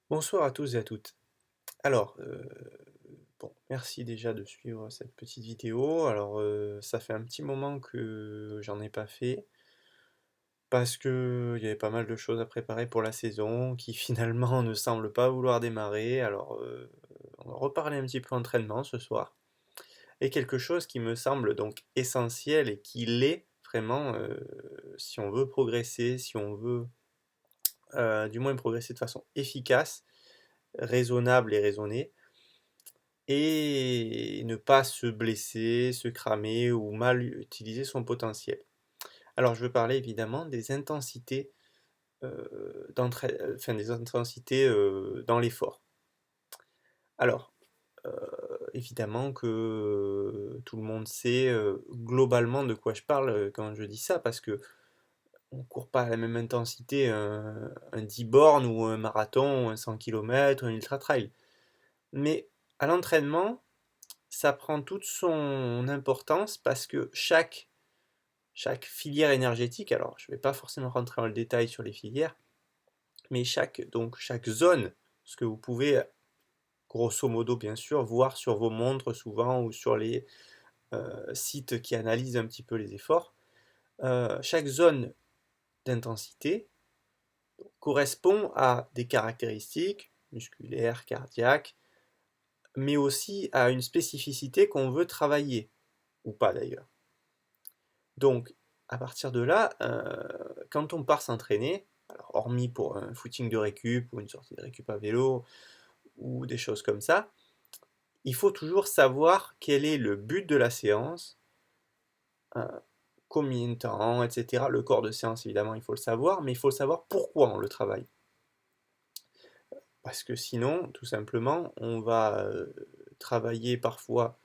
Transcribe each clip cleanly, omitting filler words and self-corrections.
Bonsoir à tous et à toutes. Alors, bon, merci déjà de suivre cette petite vidéo. Alors, ça fait un petit moment que j'en ai pas fait, parce qu'il y avait pas mal de choses à préparer pour la saison, qui finalement ne semblent pas vouloir démarrer. Alors, on va reparler un petit peu entraînement ce soir. Et quelque chose qui me semble donc essentiel et qui l'est vraiment, si on veut progresser, si on veut du moins progresser de façon efficace, raisonnable et raisonnée, et ne pas se blesser, se cramer ou mal utiliser son potentiel. Alors je veux parler évidemment des intensités, enfin des intensités dans l'effort. Alors, évidemment que tout le monde sait globalement de quoi je parle quand je dis ça, parce que on court pas à la même intensité un 10 bornes ou un marathon, ou un 100 km, ou un ultra trail. Mais à l'entraînement, ça prend toute son importance parce que chaque filière énergétique, alors je ne vais pas forcément rentrer dans le détail sur les filières, mais chaque zone, ce que vous pouvez grosso modo bien sûr voir sur vos montres souvent ou sur les sites qui analysent un petit peu les efforts, chaque zone d'intensité correspond à des caractéristiques musculaires, cardiaques, mais aussi à une spécificité qu'on veut travailler, ou pas d'ailleurs. Donc, à partir de là, quand on part s'entraîner, alors hormis pour un footing de récup ou une sortie de récup à vélo ou des choses comme ça, il faut toujours savoir quel est le but de la séance, euh, combien de temps, etc. Le corps de séance, évidemment, il faut le savoir, mais il faut savoir pourquoi on le travaille. Parce que sinon, tout simplement, on va travailler parfois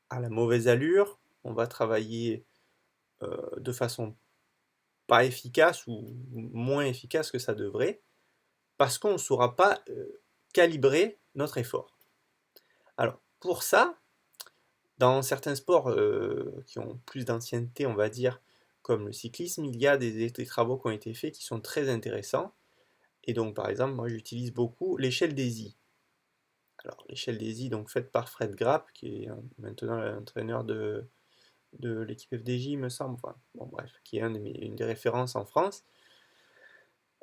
à la mauvaise allure, on va travailler de façon pas efficace ou moins efficace que ça devrait, parce qu'on ne saura pas calibrer notre effort. Alors, pour ça, dans certains sports qui ont plus d'ancienneté, on va dire, comme le cyclisme, il y a des travaux qui ont été faits qui sont très intéressants. Et donc, par exemple, moi j'utilise beaucoup l'échelle des I. Alors, l'échelle des I, donc faite par Fred Grapp, qui est maintenant l'entraîneur de l'équipe FDJ, il me semble. Enfin, bon, bref, qui est une des références en France.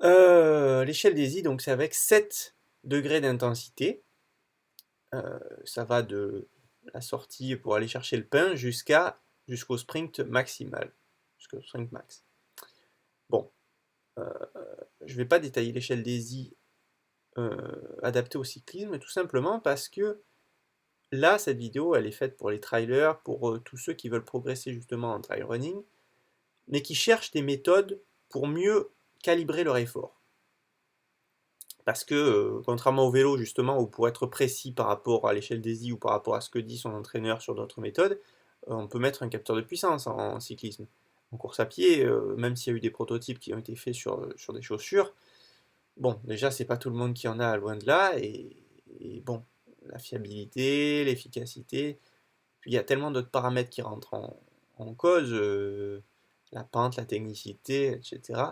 L'échelle des I, donc c'est avec 7 degrés d'intensité. Ça va de la sortie pour aller chercher le pain jusqu'au sprint maximal, jusqu'au sprint max. Bon, je ne vais pas détailler l'échelle des I adaptée au cyclisme, tout simplement parce que là, cette vidéo, elle est faite pour les trailers, pour tous ceux qui veulent progresser justement en trail running, mais qui cherchent des méthodes pour mieux calibrer leur effort. Parce que, contrairement au vélo, justement, où pour être précis par rapport à l'échelle des I ou par rapport à ce que dit son entraîneur sur d'autres méthodes, on peut mettre un capteur de puissance en cyclisme. En course à pied, même s'il y a eu des prototypes qui ont été faits sur des chaussures, bon, déjà, c'est pas tout le monde qui en a, loin de là, et bon, la fiabilité, l'efficacité, puis il y a tellement d'autres paramètres qui rentrent en cause, la pente, la technicité, etc.,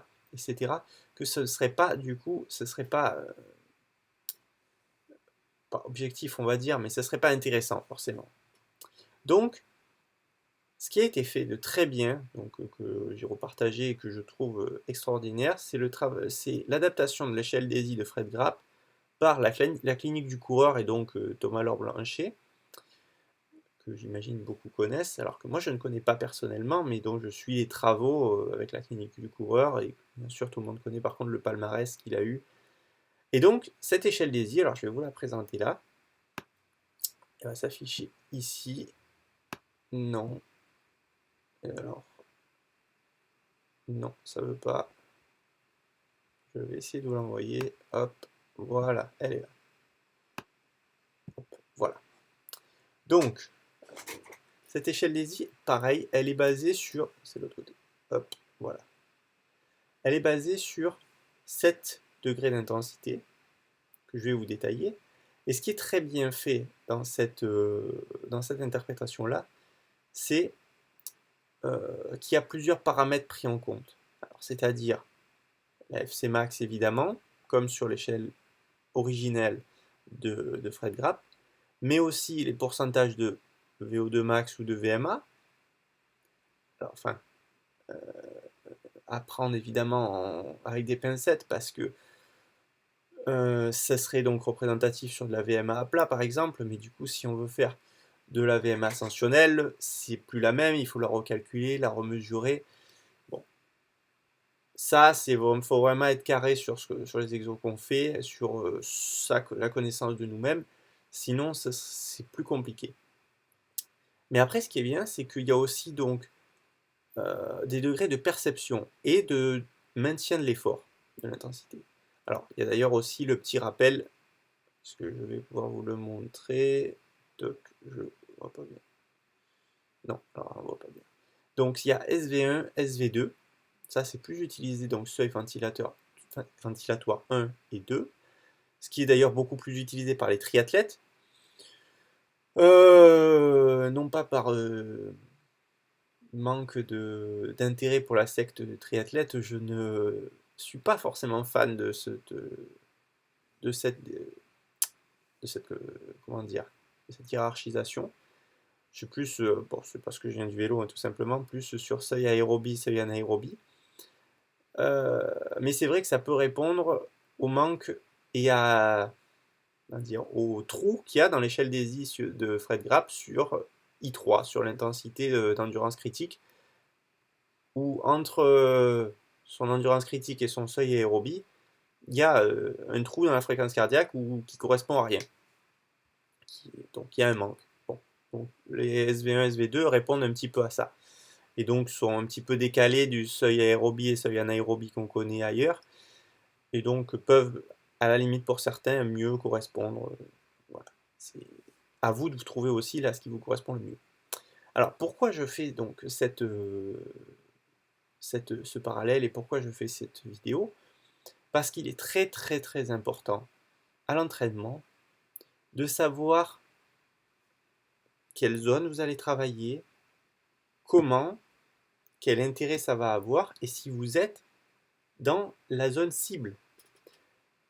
que ce ne serait pas, du coup, ce serait pas objectif, on va dire, mais ça serait pas intéressant, forcément. Donc, ce qui a été fait de très bien, donc que j'ai repartagé et que je trouve extraordinaire, c'est l'adaptation de l'échelle DESI de Fred Grapp par la clinique du coureur et donc Thomas Laure Blanchet, que j'imagine beaucoup connaissent, alors que moi je ne connais pas personnellement, mais dont je suis les travaux avec la clinique du coureur, et bien sûr tout le monde connaît par contre le palmarès qu'il a eu. Et donc, cette échelle DESI, alors je vais vous la présenter là, elle va s'afficher ici. Non, alors, non, ça veut pas. Je vais essayer de vous l'envoyer. Hop, voilà, elle est là. Hop, voilà. Donc, cette échelle d'Easy, pareil, elle est basée sur. C'est l'autre côté. Hop, voilà. Elle est basée sur 7 degrés d'intensité que je vais vous détailler. Et ce qui est très bien fait dans cette interprétation-là, c'est qu'il y a plusieurs paramètres pris en compte. C'est-à-dire la FC max évidemment, comme sur l'échelle originelle de Fred Grapp, mais aussi les pourcentages de VO2 max ou de VMA. Alors, enfin, à prendre évidemment avec des pincettes parce que ça serait donc représentatif sur de la VMA à plat par exemple, mais du coup si on veut faire de la VMA ascensionnelle, c'est plus la même, il faut la recalculer, la remesurer. Bon, ça, faut vraiment être carré sur les exos qu'on fait, sur la connaissance de nous-mêmes, sinon c'est plus compliqué. Mais après, ce qui est bien, c'est qu'il y a aussi donc des degrés de perception et de maintien de l'effort, de l'intensité. Alors, il y a d'ailleurs aussi le petit rappel, parce que je vais pouvoir vous le montrer. Donc, je vois pas bien. Non, alors on voit pas bien. Donc, il y a SV1, SV2. Ça, c'est plus utilisé, donc seuil ventilatoire 1 et 2. Ce qui est d'ailleurs beaucoup plus utilisé par les triathlètes. Non pas par manque d'intérêt pour la secte de triathlètes, je ne suis pas forcément fan de cette comment dire, de cette hiérarchisation. Je suis plus, bon, c'est parce que je viens du vélo, hein, tout simplement, plus sur seuil aérobie, seuil anaérobie. Mais c'est vrai que ça peut répondre au manque et au trou qu'il y a dans l'échelle des I de Fred Grapp sur I3, sur l'intensité d'endurance critique, où entre son endurance critique et son seuil aérobie, il y a un trou dans la fréquence cardiaque qui correspond à rien. Donc il y a un manque. Bon. Donc les SV1 et SV2 répondent un petit peu à ça. Et donc sont un petit peu décalés du seuil aérobie et seuil anaérobie qu'on connaît ailleurs. Et donc peuvent, à la limite pour certains, mieux correspondre. Voilà. C'est à vous de vous trouver aussi là ce qui vous correspond le mieux. Alors pourquoi je fais donc ce parallèle et pourquoi je fais cette vidéo? Parce qu'il est très très très important à l'entraînement de savoir quelle zone vous allez travailler, comment, quel intérêt ça va avoir et si vous êtes dans la zone cible.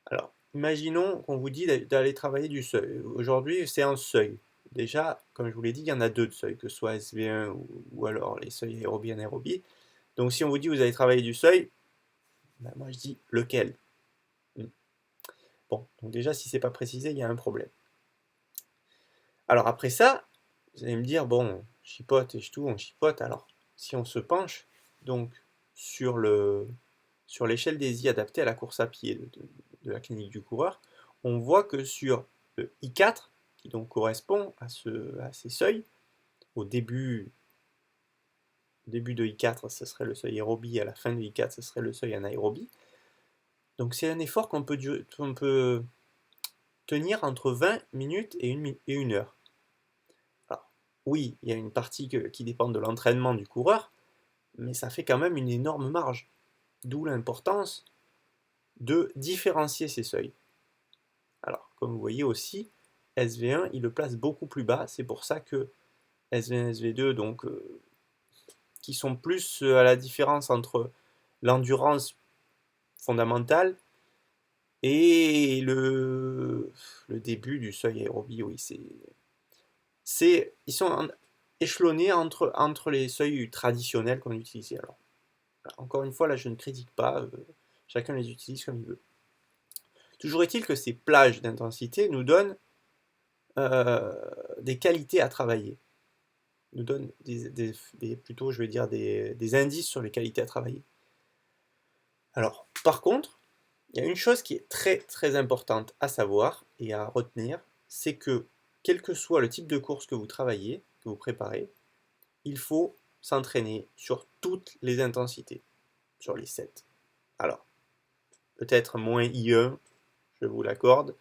Alors, imaginons qu'on vous dit d'aller travailler du seuil. Aujourd'hui, c'est un seuil. Déjà, comme je vous l'ai dit, il y en a deux de seuils, que ce soit SV1 ou alors les seuils aérobie, anaérobie. Donc si on vous dit vous allez travailler du seuil, ben moi je dis lequel? Bon, donc déjà si c'est pas précisé, il y a un problème. Alors après ça, vous allez me dire, bon, on chipote et tout, on chipote. Alors, si on se penche donc sur l'échelle des I adaptée à la course à pied de la clinique du coureur, on voit que sur le I4, qui donc correspond à ces seuils, au début de I4, ce serait le seuil aérobie, à la fin de I4, ce serait le seuil anaérobie. Donc c'est un effort qu'on peut tenir entre 20 minutes et 1 heure. Alors, oui, il y a une partie qui dépend de l'entraînement du coureur, mais ça fait quand même une énorme marge. D'où l'importance de différencier ces seuils. Alors, comme vous voyez aussi, SV1, il le place beaucoup plus bas, c'est pour ça que SV1 et SV2, donc, qui sont plus à la différence entre l'endurance fondamentale et le début du seuil aérobie, oui, ils sont échelonnés entre les seuils traditionnels qu'on utilisait. Alors, encore une fois, là, je ne critique pas, chacun les utilise comme il veut. Toujours est-il que ces plages d'intensité nous donnent des qualités à travailler, nous donnent plutôt, je vais dire, des indices sur les qualités à travailler. Alors, par contre, il y a une chose qui est très très importante à savoir et à retenir, c'est que quel que soit le type de course que vous travaillez, que vous préparez, il faut s'entraîner sur toutes les intensités, sur les 7. Alors, peut-être moins I1, je vous l'accorde,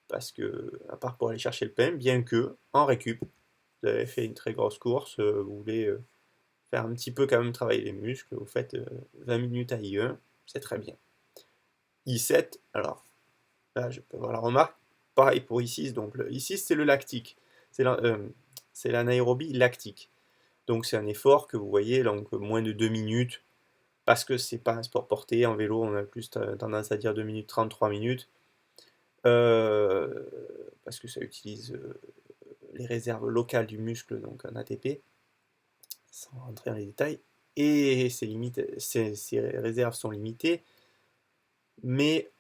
parce que, à part pour aller chercher le pain, bien que, en récup, vous avez fait une très grosse course, vous voulez faire un petit peu quand même travailler les muscles, vous faites 20 minutes à I1, c'est très bien. I7, alors, là je peux avoir la remarque, pareil pour I6, donc le I6 c'est le lactique, c'est l'anaérobie lactique. Donc c'est un effort que vous voyez, donc moins de 2 minutes, parce que c'est pas un sport porté, en vélo on a plus tendance à dire 2 minutes 30, 3 minutes. parce que ça utilise les réserves locales du muscle, donc en ATP, sans rentrer dans les détails, et ces réserves sont limitées, mais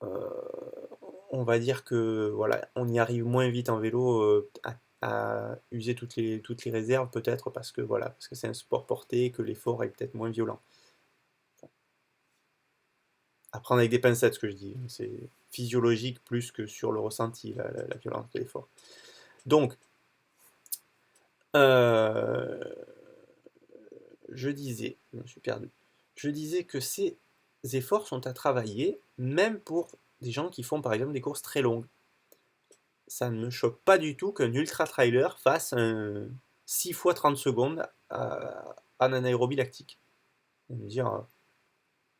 on va dire que voilà, on y arrive moins vite en vélo à user toutes les réserves, peut-être parce que voilà, parce que c'est un sport porté, que l'effort est peut-être moins violent. À prendre avec des pincettes ce que je dis, c'est physiologique plus que sur le ressenti, la violence de l'effort. Donc, euh, je me suis perdu, je disais que ces efforts sont à travailler, même pour des gens qui font par exemple des courses très longues. Ça ne me choque pas du tout qu'un ultra-trailer fasse un 6 fois 30 secondes en anaérobie lactique. On va me dire,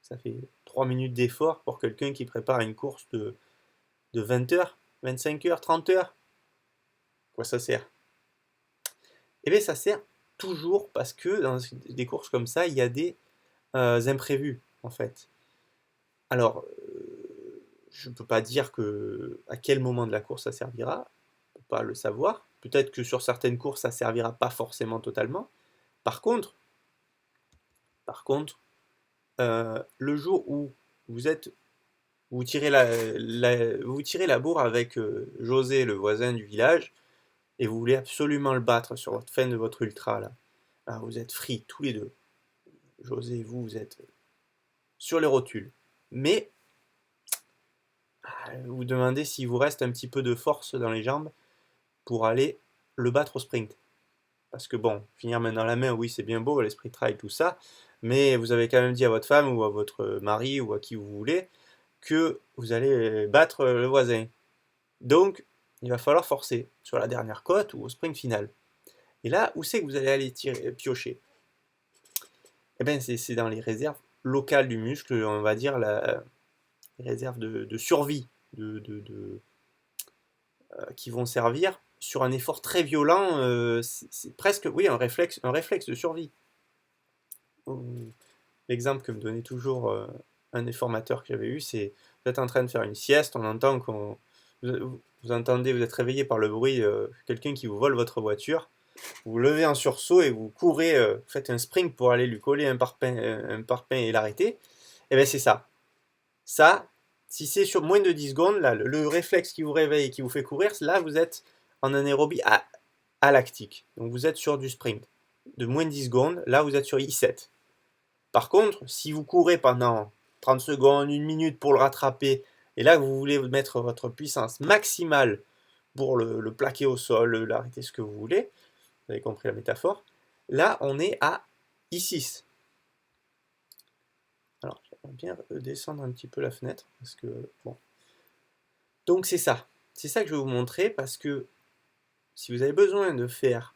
ça fait 3 minutes d'effort pour quelqu'un qui prépare une course de 20 heures, 25 heures, 30 heures. Quoi ça sert? Eh bien ça sert toujours parce que dans des courses comme ça, il y a des imprévus en fait. Alors, je ne peux pas dire à quel moment de la course ça servira, je ne peux pas le savoir. Peut-être que sur certaines courses, ça ne servira pas forcément totalement. Par contre, le jour où vous êtes, vous tirez vous tirez la bourre avec José, le voisin du village, et vous voulez absolument le battre sur votre fin de votre ultra là. Alors vous êtes free tous les deux. José et vous êtes sur les rotules. Mais vous vous demandez s'il vous reste un petit peu de force dans les jambes pour aller le battre au sprint. Parce que bon, finir main dans la main, oui, c'est bien beau, l'esprit trail, tout ça, mais vous avez quand même dit à votre femme ou à votre mari ou à qui vous voulez que vous allez battre le voisin. Donc, il va falloir forcer sur la dernière côte ou au sprint final. Et là, où c'est que vous allez aller piocher? Eh bien, c'est dans les réserves locales du muscle, on va dire les réserves de survie, qui vont servir sur un effort très violent. C'est presque, oui, un réflexe de survie. L'exemple que me donnait toujours un des formateurs que j'avais eu, c'est vous êtes en train de faire une sieste, on entend vous entendez, vous êtes réveillé par le bruit quelqu'un qui vous vole votre voiture, vous levez en sursaut et vous courez, faites un sprint pour aller lui coller un parpaing et l'arrêter. Et bien c'est ça. Ça, si c'est sur moins de 10 secondes, là, le réflexe qui vous réveille et qui vous fait courir, là vous êtes en anaérobie à lactique. Donc vous êtes sur du sprint. De moins de 10 secondes, là vous êtes sur I7. Par contre, si vous courez pendant 30 secondes, 1 minute pour le rattraper, et là vous voulez mettre votre puissance maximale pour le plaquer au sol, l'arrêter, ce que vous voulez, vous avez compris la métaphore, là on est à I6. Alors j'aimerais bien descendre un petit peu la fenêtre, parce que bon. Donc c'est ça que je vais vous montrer, parce que si vous avez besoin de faire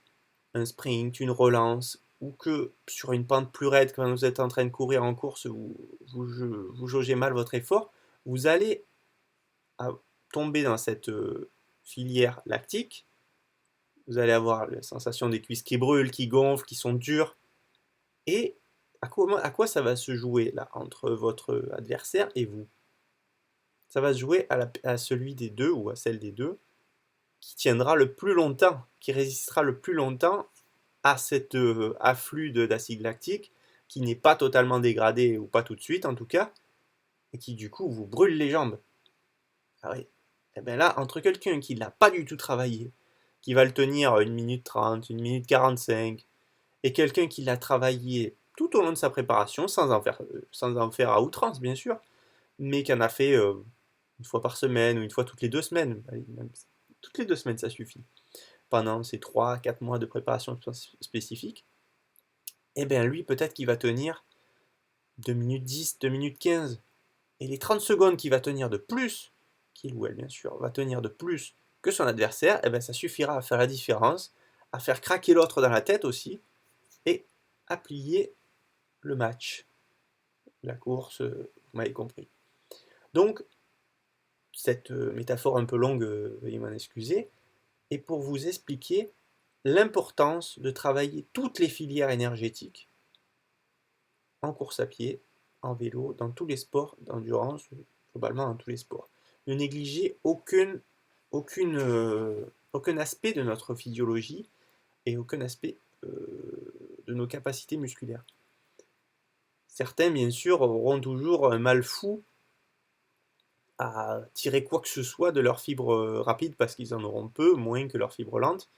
un sprint, une relance, ou que sur une pente plus raide, quand vous êtes en train de courir en course, vous jaugez mal votre effort, vous allez tomber dans cette filière lactique. Vous allez avoir la sensation des cuisses qui brûlent, qui gonflent, qui sont dures. Et à quoi ça va se jouer là entre votre adversaire et vous? Ça va se jouer à celui des deux ou à celle des deux qui tiendra le plus longtemps, qui résistera le plus longtemps à cet afflux d'acide lactique qui n'est pas totalement dégradé, ou pas tout de suite en tout cas, et qui du coup vous brûle les jambes. Ah oui. Et bien là, entre quelqu'un qui ne l'a pas du tout travaillé, qui va le tenir 1 minute 30, 1 minute 45, et quelqu'un qui l'a travaillé tout au long de sa préparation, sans en faire à outrance bien sûr, mais qui en a fait une fois par semaine ou une fois toutes les 2 semaines, allez, même toutes les 2 semaines ça suffit, pendant ces 3-4 mois de préparation spécifique, et bien lui peut-être qu'il va tenir 2 minutes 10, 2 minutes 15. Et les 30 secondes qu'il va tenir de plus, qu'il ou elle bien sûr, va tenir de plus que son adversaire, et bien ça suffira à faire la différence, à faire craquer l'autre dans la tête aussi, et à plier le match. La course, vous m'avez compris. Donc, cette métaphore un peu longue, veuillez m'en excuser, est pour vous expliquer l'importance de travailler toutes les filières énergétiques en course à pied, en vélo, dans tous les sports d'endurance, globalement dans tous les sports. ne négliger aucun aspect de notre physiologie et aucun aspect de nos capacités musculaires. Certains, bien sûr, auront toujours un mal fou à tirer quoi que ce soit de leurs fibres rapides parce qu'ils en auront peu, moins que leurs fibres lentes.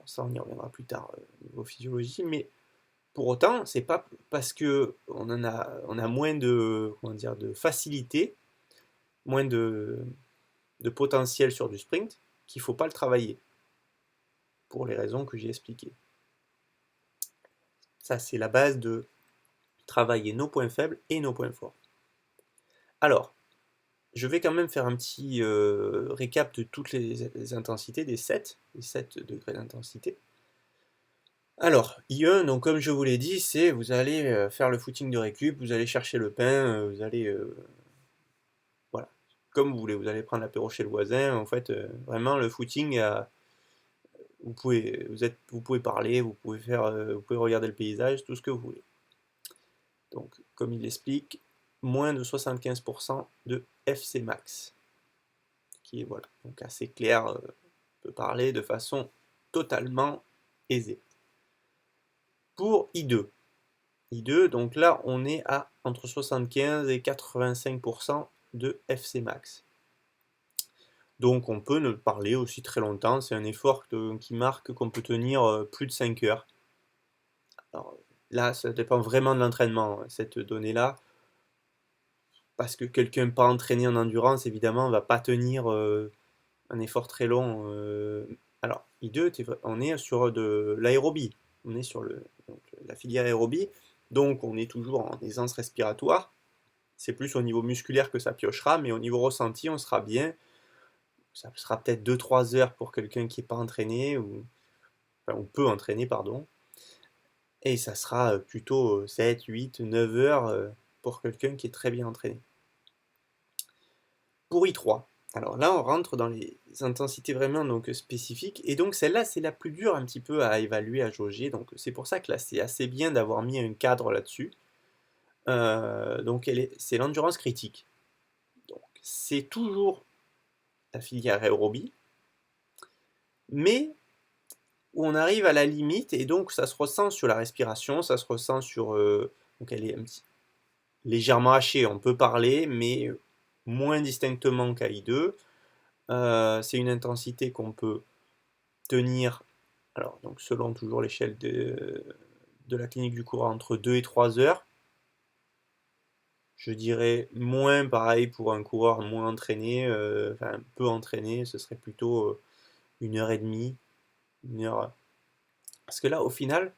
Ça, on y reviendra plus tard niveau physiologie, mais pour autant, c'est pas parce que on a moins de facilité, moins de potentiel sur du sprint, qu'il faut pas le travailler, pour les raisons que j'ai expliquées. Ça, c'est la base de travailler nos points faibles et nos points forts. Alors, je vais quand même faire un petit récap de toutes les intensités, les 7 degrés d'intensité. Alors, IE, donc comme je vous l'ai dit, c'est vous allez faire le footing de récup, vous allez chercher le pain, vous allez voilà, comme vous voulez, vous allez prendre l'apéro chez le voisin. En fait, vraiment le footing, vous pouvez parler, vous pouvez regarder le paysage, tout ce que vous voulez. Donc, comme il l'explique, moins de 75% de FC max, qui est voilà, donc assez clair, on peut parler de façon totalement aisée. Pour I2, donc là on est à entre 75 et 85% de FC max. Donc on peut ne parler aussi très longtemps, c'est un effort qui marque qu'on peut tenir plus de 5 heures. Alors, là, ça dépend vraiment de l'entraînement, cette donnée-là, parce que quelqu'un pas entraîné en endurance, évidemment, ne va pas tenir un effort très long. Alors, I2, on est sur de l'aérobie, on est sur la filière aérobie, donc on est toujours en aisance respiratoire. C'est plus au niveau musculaire que ça piochera, mais au niveau ressenti, on sera bien. Ça sera peut-être 2-3 heures pour quelqu'un qui n'est pas entraîné, on peut entraîner, pardon. Et ça sera plutôt 7, 8, 9 heures pour quelqu'un qui est très bien entraîné. Pour I3, alors là on rentre dans les intensités vraiment donc spécifiques, et donc celle-là c'est la plus dure un petit peu à évaluer, à jauger, donc c'est pour ça que là c'est assez bien d'avoir mis un cadre là-dessus. Donc c'est l'endurance critique. Donc c'est toujours la filière aérobie, mais où on arrive à la limite, et donc ça se ressent sur la respiration, ça se ressent sur... donc elle est légèrement hachée, on peut parler, mais moins distinctement qu'à I2. C'est une intensité qu'on peut tenir, alors donc selon toujours l'échelle de la clinique du courant, entre 2 et 3 heures. Je dirais moins, pareil pour un coureur moins entraîné, enfin peu entraîné, ce serait plutôt 1 heure et demie, 1 heure. Parce que là, au final,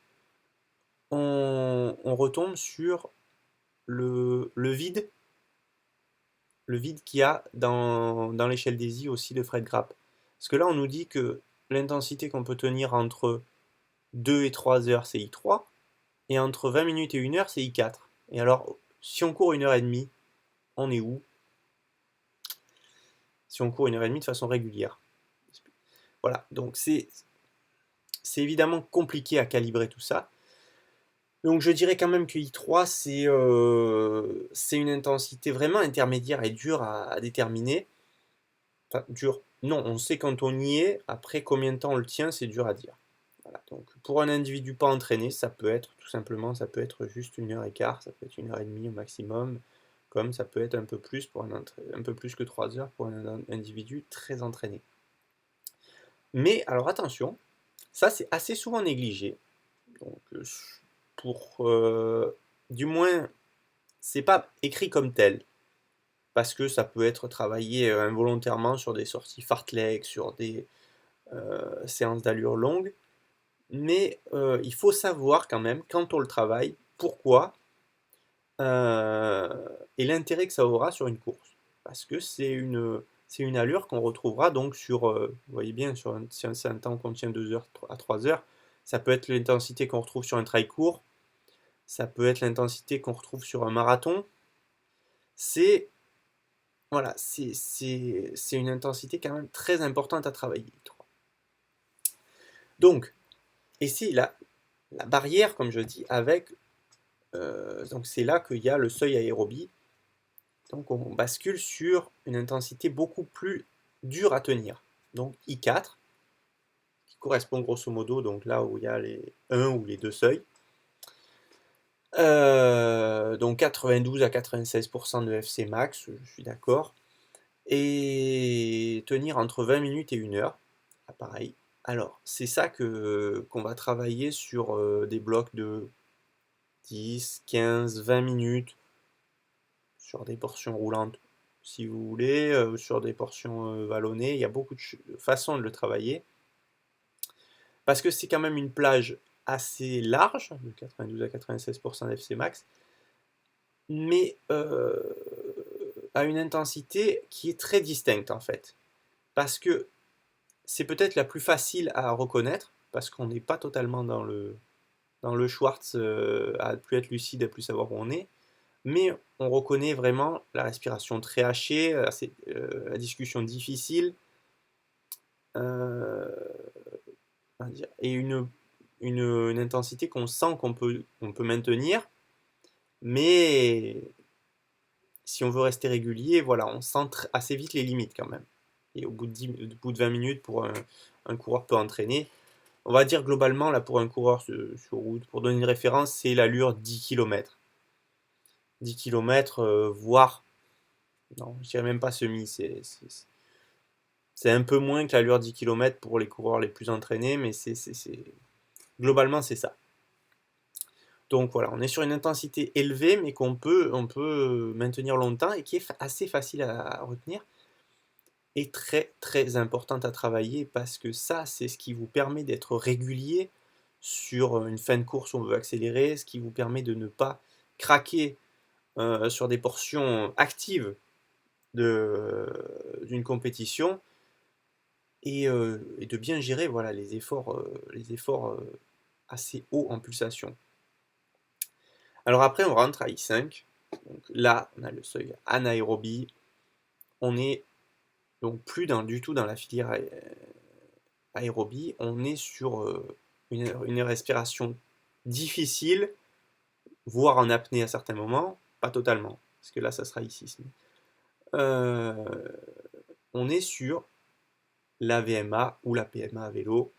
on retombe sur le vide qu'il y a dans l'échelle des I aussi de Fred Grapp. Parce que là, on nous dit que l'intensité qu'on peut tenir entre 2 et 3 heures, c'est I3, et entre 20 minutes et 1 heure, c'est I4. Et alors, si on court 1 heure et demie, on est où? Si on court 1 heure et demie de façon régulière. Voilà, donc c'est évidemment compliqué à calibrer tout ça. Donc je dirais quand même que I3, c'est une intensité vraiment intermédiaire et dure à déterminer. Enfin, dure. Non, on sait quand on y est. Après, combien de temps on le tient, c'est dur à dire. Voilà, donc pour un individu pas entraîné, ça peut être tout simplement, ça peut être juste 1 heure et quart, ça peut être 1 heure et demie au maximum, comme ça peut être un peu plus un peu plus que 3 heures pour un individu très entraîné. Mais alors attention, ça c'est assez souvent négligé. Donc du moins, c'est pas écrit comme tel, parce que ça peut être travaillé involontairement sur des sorties fartlek, sur des séances d'allure longue, mais il faut savoir quand même, quand on le travaille, pourquoi et l'intérêt que ça aura sur une course. Parce que c'est une allure qu'on retrouvera donc sur, vous voyez bien, si c'est un temps qu'on tient 2 heures à 3 heures, ça peut être l'intensité qu'on retrouve sur un trail court, ça peut être l'intensité qu'on retrouve sur un marathon. C'est voilà, c'est une intensité quand même très importante à travailler. Donc, et c'est la barrière, comme je dis, avec donc c'est là qu'il y a le seuil aérobie Donc on bascule sur une intensité beaucoup plus dure à tenir. Donc I4, qui correspond grosso modo donc là où il y a les 1 ou les 2 seuils. Donc 92 à 96% de FC max, je suis d'accord. Et tenir entre 20 minutes et 1 heure. Ah, pareil. Alors, c'est ça qu'on va travailler sur des blocs de 10, 15, 20 minutes, sur des portions roulantes, si vous voulez, sur des portions vallonnées. Il y a beaucoup de façons de le travailler. Parce que c'est quand même une plage assez large, de 92 à 96% d'FC max, mais à une intensité qui est très distincte en fait. Parce que c'est peut-être la plus facile à reconnaître, parce qu'on n'est pas totalement dans le Schwartz à plus être lucide, à plus savoir où on est, mais on reconnaît vraiment la respiration très hachée, la discussion difficile, euh, et une intensité qu'on sent qu'on peut maintenir, mais si on veut rester régulier, voilà, on sent assez vite les limites quand même. Et au bout de 20 minutes, pour un coureur peu entraîné, on va dire globalement, là, pour un coureur sur route, pour donner une référence, c'est l'allure 10 km. 10 km, voire, non, je dirais même pas semi, c'est un peu moins que l'allure 10 km pour les coureurs les plus entraînés, mais globalement, c'est ça. Donc voilà, on est sur une intensité élevée, mais on peut maintenir longtemps et qui est assez facile à retenir et très très importante à travailler parce que ça, c'est ce qui vous permet d'être régulier sur une fin de course où on veut accélérer, ce qui vous permet de ne pas craquer sur des portions actives d'une compétition et de bien gérer voilà, les efforts assez hauts en pulsation. Alors après, on rentre à I5. Donc là, on a le seuil anaérobie. On est donc plus du tout dans la filière aérobie. On est sur une respiration difficile, voire en apnée à certains moments. Pas totalement, parce que là, ça sera I6. Euh, on est sur la VMA ou la PMA à vélo.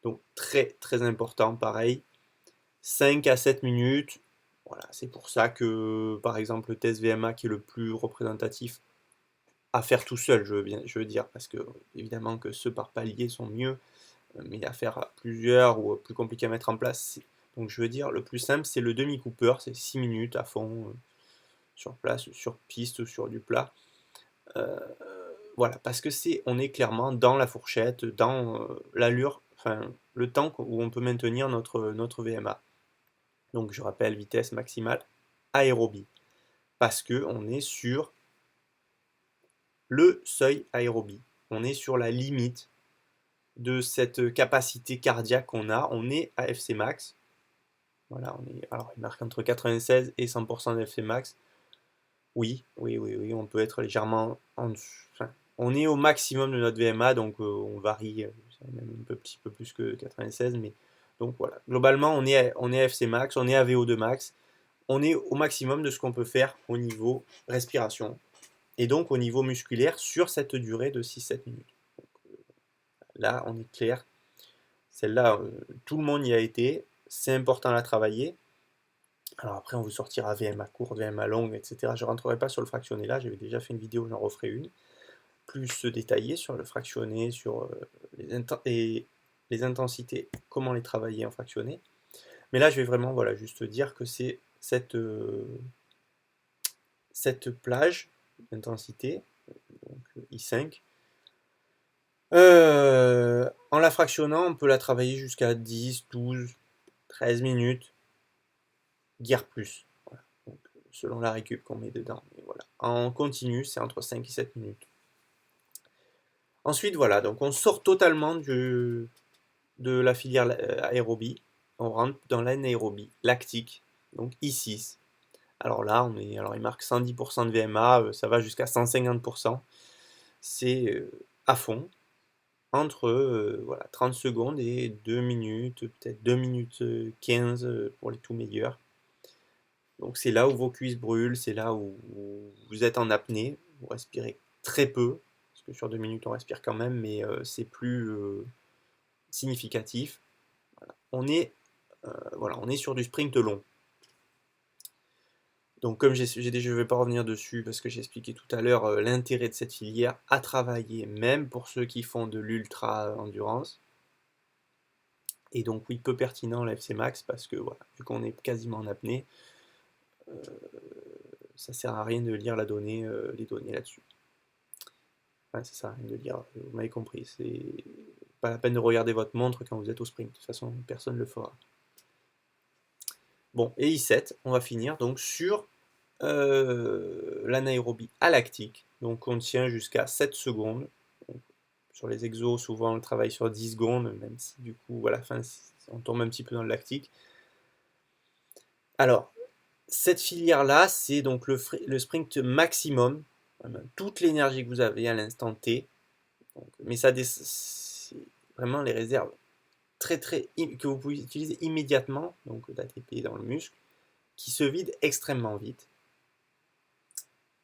Donc très très important, pareil. 5 à 7 minutes. Voilà, c'est pour ça que, par exemple, le test VMA qui est le plus représentatif à faire tout seul, je veux dire, parce que évidemment que ceux par palier sont mieux, mais à faire à plusieurs ou plus compliqué à mettre en place. Donc je veux dire, le plus simple, c'est le demi-cooper, c'est 6 minutes à fond, sur place, sur piste ou sur du plat. Euh, voilà, parce que on est clairement dans la fourchette, dans l'allure, enfin le temps où on peut maintenir notre VMA. Donc je rappelle, vitesse maximale aérobie, parce que on est sur le seuil aérobie. On est sur la limite de cette capacité cardiaque qu'on a. On est à FC max. Voilà, alors il marque entre 96 et 100% de FC max. Oui, oui, oui, oui, on peut être légèrement en dessous. Enfin, on est au maximum de notre VMA, donc on varie, même un petit peu plus que 96, mais donc voilà. Globalement, on est à FC max, on est à VO2 max, on est au maximum de ce qu'on peut faire au niveau respiration et donc au niveau musculaire sur cette durée de 6-7 minutes. Là, on est clair. Celle-là, tout le monde y a été. C'est important à la travailler. Alors après, on vous sortira VMA courte, VMA longue, etc. Je ne rentrerai pas sur le fractionné là. J'avais déjà fait une vidéo, j'en referai une. Plus détaillée sur le fractionné, sur les intensités, comment les travailler en fractionné. Mais là, je vais vraiment voilà, juste dire que c'est cette plage d'intensité, donc I5, en la fractionnant, on peut la travailler jusqu'à 10, 12, 13 minutes, guère plus. Voilà. Donc, selon la récup qu'on met dedans. Mais voilà. En continu, c'est entre 5 et 7 minutes. Ensuite, voilà, donc on sort totalement de la filière aérobie. On rentre dans l'anaérobie lactique, donc I6. Alors là, il marque 110% de VMA, ça va jusqu'à 150%. C'est à fond, entre voilà, 30 secondes et 2 minutes, peut-être 2 minutes 15 pour les tout meilleurs. Donc c'est là où vos cuisses brûlent, c'est là où vous êtes en apnée, vous respirez très peu, parce que sur 2 minutes on respire quand même, mais c'est plus significatif. Voilà. Voilà, on est sur du sprint long. Donc comme je ne vais pas revenir dessus parce que j'ai expliqué tout à l'heure l'intérêt de cette filière à travailler, même pour ceux qui font de l'ultra endurance. Et donc oui, peu pertinent la FC Max parce que voilà, vu qu'on est quasiment en apnée, ça sert à rien de lire les données là-dessus. Enfin, ça sert à rien de lire, vous m'avez compris. C'est pas la peine de regarder votre montre quand vous êtes au sprint. De toute façon, personne ne le fera. Bon, et I7, on va finir donc sur l'anaérobie alactique. Donc on tient jusqu'à 7 secondes. Donc, sur les exos, souvent on travaille sur 10 secondes, même si du coup à la fin on tombe un petit peu dans le lactique. Alors, cette filière-là, c'est donc le sprint maximum, toute l'énergie que vous avez à l'instant T. Donc, mais ça, c'est vraiment les réserves que vous pouvez utiliser immédiatement, donc d'ATP dans le muscle, qui se vident extrêmement vite.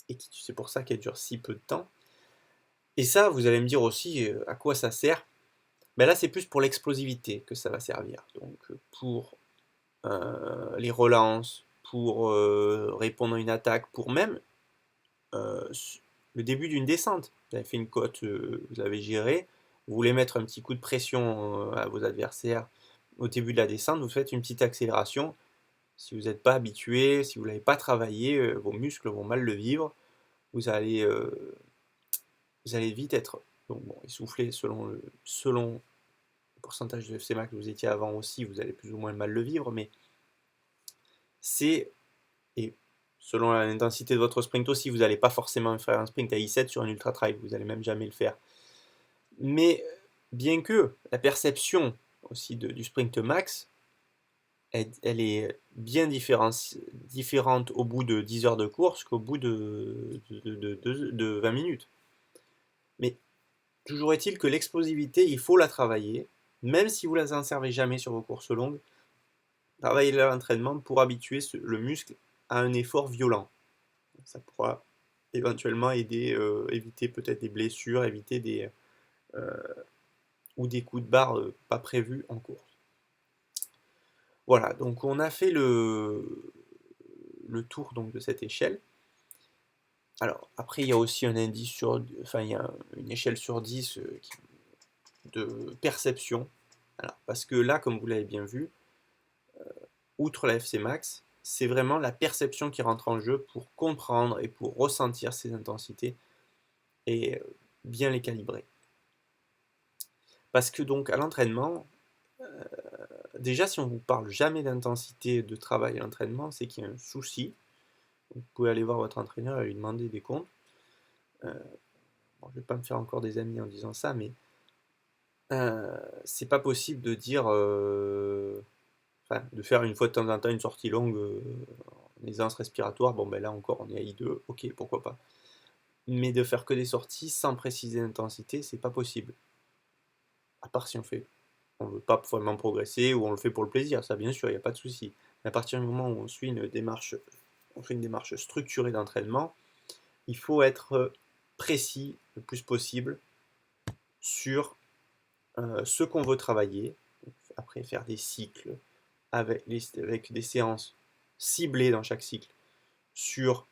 Et c'est pour ça qu'elle dure si peu de temps. Et ça, vous allez me dire aussi à quoi ça sert. Ben là, c'est plus pour l'explosivité que ça va servir. Donc pour les relances, pour répondre à une attaque, pour même le début d'une descente. Vous avez fait une côte, vous avez géré, vous voulez mettre un petit coup de pression à vos adversaires au début de la descente, vous faites une petite accélération. Si vous n'êtes pas habitué, si vous ne l'avez pas travaillé, vos muscles vont mal le vivre. Vous allez vite être donc, bon, essoufflé selon le pourcentage de FC Max que vous étiez avant aussi, vous allez plus ou moins mal le vivre, mais c'est, et selon l'intensité de votre sprint aussi, vous n'allez pas forcément faire un sprint à I7 sur un ultra trail, vous n'allez même jamais le faire. Mais bien que la perception aussi du sprint max, elle est bien différente au bout de 10 heures de course qu'au bout de 20 minutes. Mais toujours est-il que l'explosivité, il faut la travailler, même si vous ne la en servez jamais sur vos courses longues, travaillez l'entraînement pour habituer le muscle à un effort violent. Ça pourra éventuellement aider, éviter peut-être des blessures, éviter ou des coups de barre pas prévus en course. Voilà, donc on a fait le tour donc, de cette échelle. Alors, après, il y a aussi un indice enfin, il y a une échelle sur 10 de perception. Alors, parce que là, comme vous l'avez bien vu, outre la FC Max, c'est vraiment la perception qui rentre en jeu pour comprendre et pour ressentir ces intensités et bien les calibrer. Parce que donc à l'entraînement, déjà si on ne vous parle jamais d'intensité de travail à l'entraînement, c'est qu'il y a un souci. Vous pouvez aller voir votre entraîneur et lui demander des comptes. Bon, je ne vais pas me faire encore des amis en disant ça, mais c'est pas possible de dire, enfin, de faire une fois de temps en temps une sortie longue en aisance respiratoire. Bon, ben là encore, on est à I2, ok, pourquoi pas. Mais de faire que des sorties sans préciser l'intensité, c'est pas possible. À part si on veut pas vraiment progresser ou on le fait pour le plaisir, ça bien sûr, il n'y a pas de souci. Mais à partir du moment où on fait une démarche structurée d'entraînement, il faut être précis le plus possible sur ce qu'on veut travailler. Après, faire des cycles avec des séances ciblées dans chaque cycle sur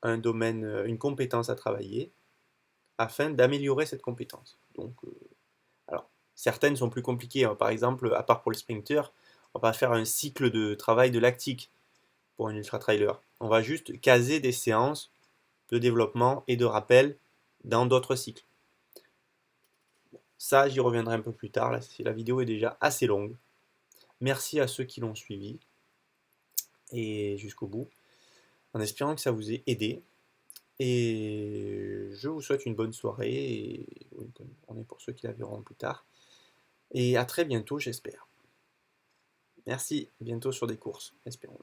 un domaine, une compétence à travailler, afin d'améliorer cette compétence. Donc, alors, certaines sont plus compliquées. Par exemple, à part pour les sprinters, on va faire un cycle de travail de lactique pour un ultra-trailer. On va juste caser des séances de développement et de rappel dans d'autres cycles. Ça, j'y reviendrai un peu plus tard. Là, la vidéo est déjà assez longue. Merci à ceux qui l'ont suivi et jusqu'au bout, en espérant que ça vous ait aidé. Et je vous souhaite une bonne soirée et une bonne journée pour ceux qui la verront plus tard. Et à très bientôt, j'espère. Merci, bientôt sur des courses, espérons.